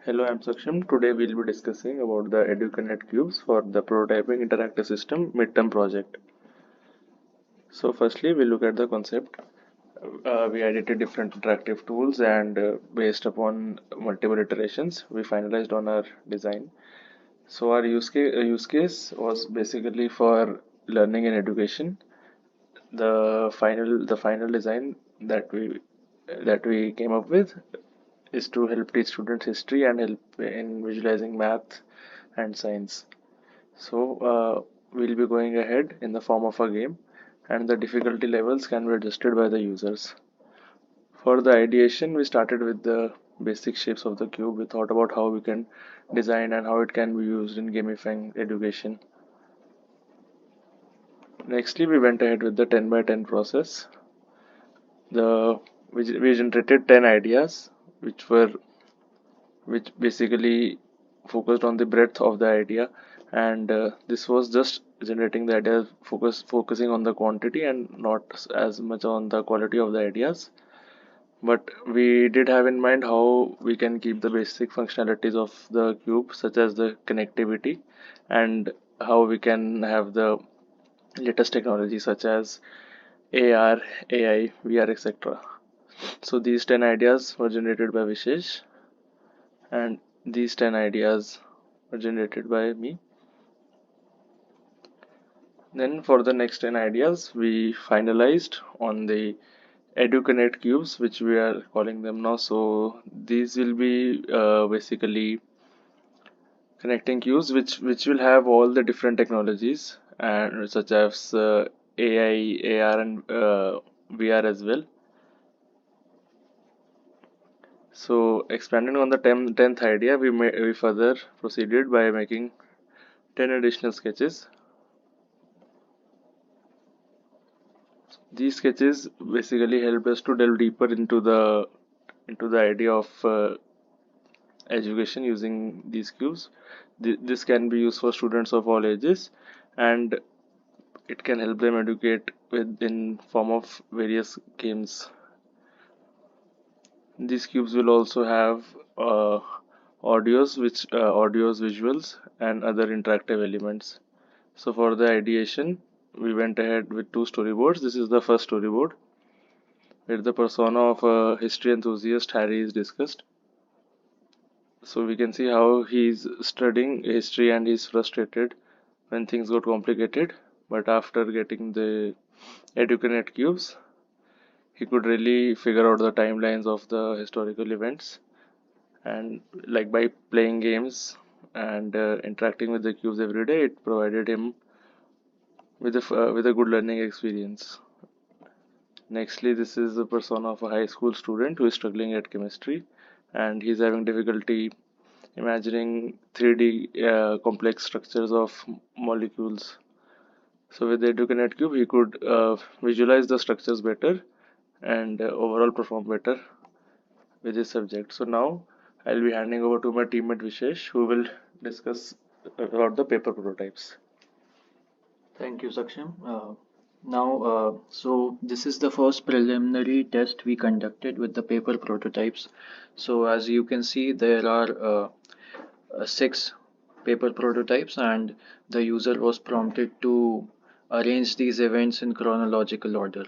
Hello, I'm Saksham. Today we'll be discussing about the EduConnect cubes for the prototyping interactive system midterm project. So firstly, we look at the concept. We edited different interactive tools and based upon multiple iterations, we finalized on our design. So our use case was basically for learning and education. The final design that we came up with is to help teach students history and help in visualizing math and science. So we'll be going ahead in the form of a game, and the difficulty levels can be adjusted by the users. For the ideation, we started with the basic shapes of the cube. We thought about how we can design and how it can be used in gamifying education. Nextly, we went ahead with the 10 by 10 process. We generated 10 ideas, which were which basically focused on the breadth of the idea, and this was just generating the idea focusing on the quantity and not as much on the quality of the ideas. But we did have in mind how we can keep the basic functionalities of the cube, such as the connectivity, and how we can have the latest technology such as AR, AI, VR, etc. So these 10 ideas were generated by Vishesh, and these 10 ideas were generated by me. Then for the next 10 ideas, we finalized on the EduConnect cubes, which we are calling them now. So these will be basically connecting cubes, which will have all the different technologies and such as AI, AR, and VR as well. So expanding on the 10th idea, we further proceeded by making 10 additional sketches. These sketches basically helped us to delve deeper into the idea of education using these cubes. This can be used for students of all ages, and it can help them educate in form of various games. These cubes will also have audios, visuals, and other interactive elements. So for the ideation, we went ahead with two storyboards. This is the first storyboard, where the persona of a history enthusiast Harry is discussed. So we can see how he's studying history and he's frustrated when things got complicated. But after getting the EduConnect cubes, he could really figure out the timelines of the historical events. And like by playing games and interacting with the cubes every day, it provided him with a good learning experience. Nextly, this is the persona of a high school student who is struggling at chemistry, and he's having difficulty imagining 3D complex structures of molecules. So with the EduConnect cube, he could visualize the structures better and overall perform better with his subject. So now I'll be handing over to my teammate Vishesh, who will discuss about the paper prototypes. Thank you, Saksham. So this is the first preliminary test we conducted with the paper prototypes. So as you can see, there are six paper prototypes, and the user was prompted to arrange these events in chronological order.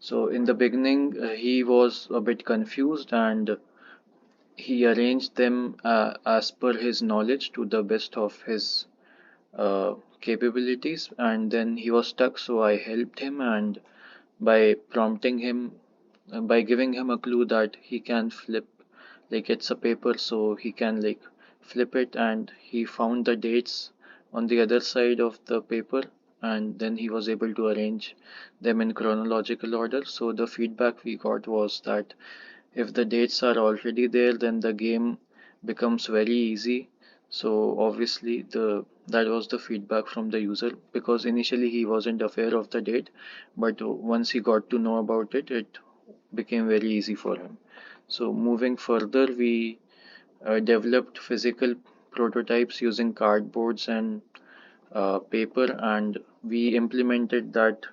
So in the beginning, he was a bit confused, and he arranged them as per his knowledge to the best of his capabilities, and then he was stuck, so I helped him, and by prompting him, by giving him a clue that he can flip, like it's a paper, so he can like flip it, and he found the dates on the other side of the paper, and then he was able to arrange them in chronological order. So the feedback we got was that if the dates are already there, then the game becomes very easy. So obviously the that was the feedback from the user, because initially he wasn't aware of the date, but once he got to know about it, it became very easy for him. So moving further, we developed physical prototypes using cardboards and paper, and we implemented that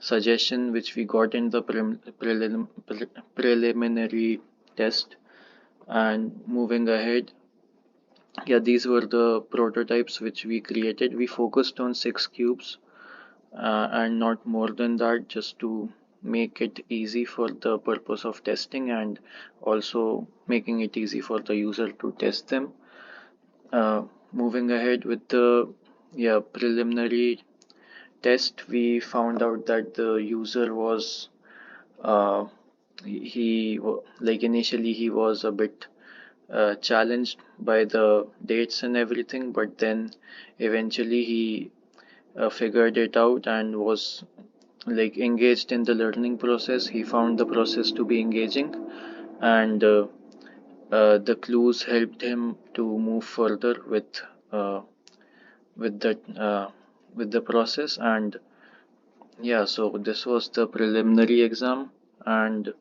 suggestion which we got in the preliminary test. And moving ahead, Yeah, these were the prototypes which we created. We focused on 6 cubes and not more than that, just to make it easy for the purpose of testing and also making it easy for the user to test them. Moving ahead with the preliminary test, we found out that the user was uh, like initially he was a bit challenged by the dates and everything, but then eventually he figured it out and was like engaged in the learning process. He found the process to be engaging, and the clues helped him to move further uh, with the uh, with the process. And yeah, so this was the preliminary exam, and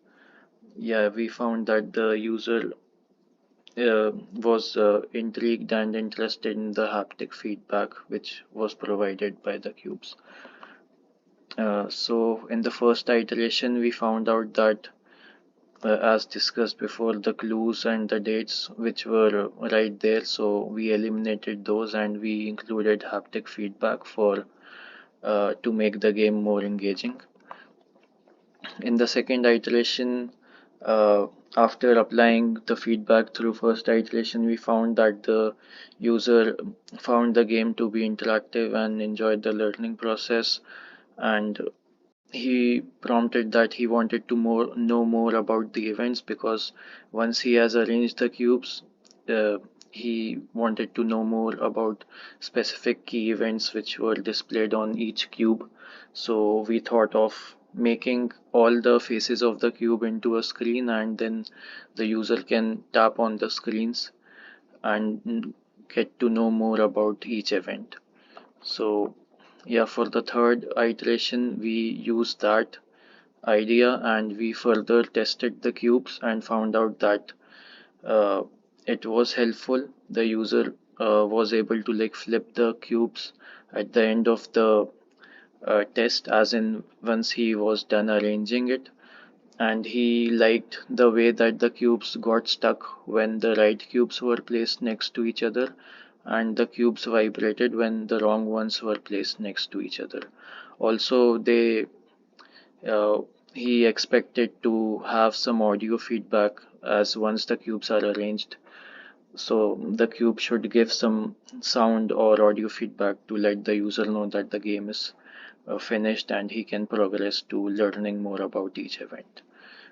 yeah, we found that the user was intrigued and interested in the haptic feedback which was provided by the cubes. So in the first iteration, we found out that, as discussed before, the clues and the dates which were right there, so we eliminated those and we included haptic feedback for to make the game more engaging. In the second iteration, uh, after applying the feedback through first iteration, we found that the user found the game to be interactive and enjoyed the learning process, and he prompted that he wanted to know more about the events, because once he has arranged the cubes, uh, he wanted to know more about specific key events which were displayed on each cube. So we thought of making all the faces of the cube into a screen, and then the user can tap on the screens and get to know more about each event. So yeah, for the third iteration, we used that idea and we further tested the cubes and found out that uh, it was helpful. The user was able to like flip the cubes at the end of the test, as in once he was done arranging it, and he liked the way that the cubes got stuck when the right cubes were placed next to each other, and the cubes vibrated when the wrong ones were placed next to each other. Also, uh, he expected to have some audio feedback, as once the cubes are arranged, so the cube should give some sound or audio feedback to let the user know that the game is finished and he can progress to learning more about each event.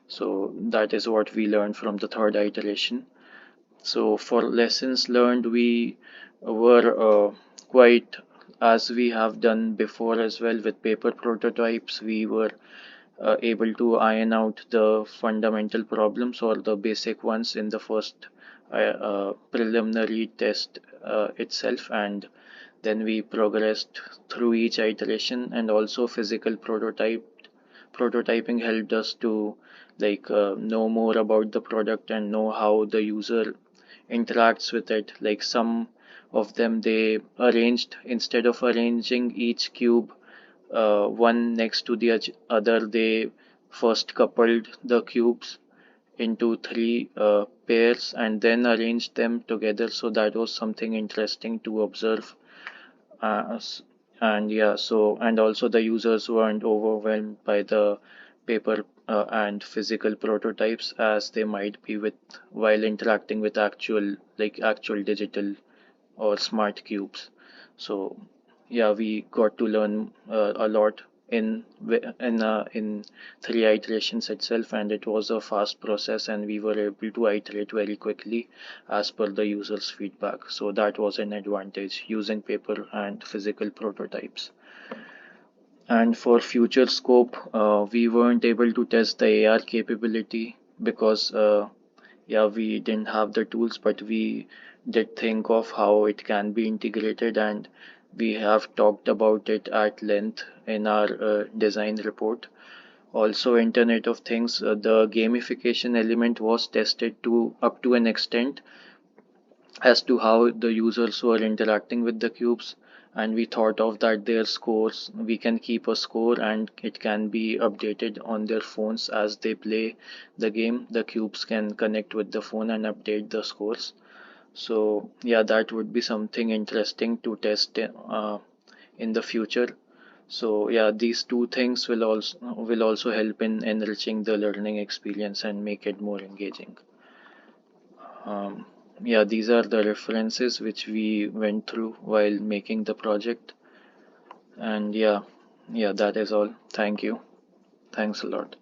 So that is what we learned from the third iteration. So for lessons learned, we were quite, as we have done before as well with paper prototypes, we were able to iron out the fundamental problems or the basic ones in the first preliminary test itself, and then we progressed through each iteration. And also physical prototyping helped us to know more about the product and know how the user interacts with it. Like some of them, they arranged, instead of arranging each cube one next to the other, they first coupled the cubes into three pairs and then arranged them together. So that was something interesting to observe. Uh, and yeah, so and also the users weren't overwhelmed by the paper and physical prototypes as they might be with while interacting with actual digital or smart cubes. So yeah, we got to learn a lot in 3 iterations itself, and it was a fast process, and we were able to iterate very quickly as per the user's feedback. So that was an advantage using paper and physical prototypes. And for future scope, we weren't able to test the AR capability because we didn't have the tools, but we did think of how it can be integrated, and we have talked about it at length in our design report. Also, Internet of Things, the gamification element was tested to up to an extent as to how the users were interacting with the cubes, and we thought of that their scores, we can keep a score and it can be updated on their phones as they play the game. The cubes can connect with the phone and update the scores. So yeah, that would be something interesting to test in the future. So yeah, these two things will also help in enriching the learning experience and make it more engaging. Um, yeah, these are the references which we went through while making the project. And yeah, that is all. Thank you. Thanks a lot.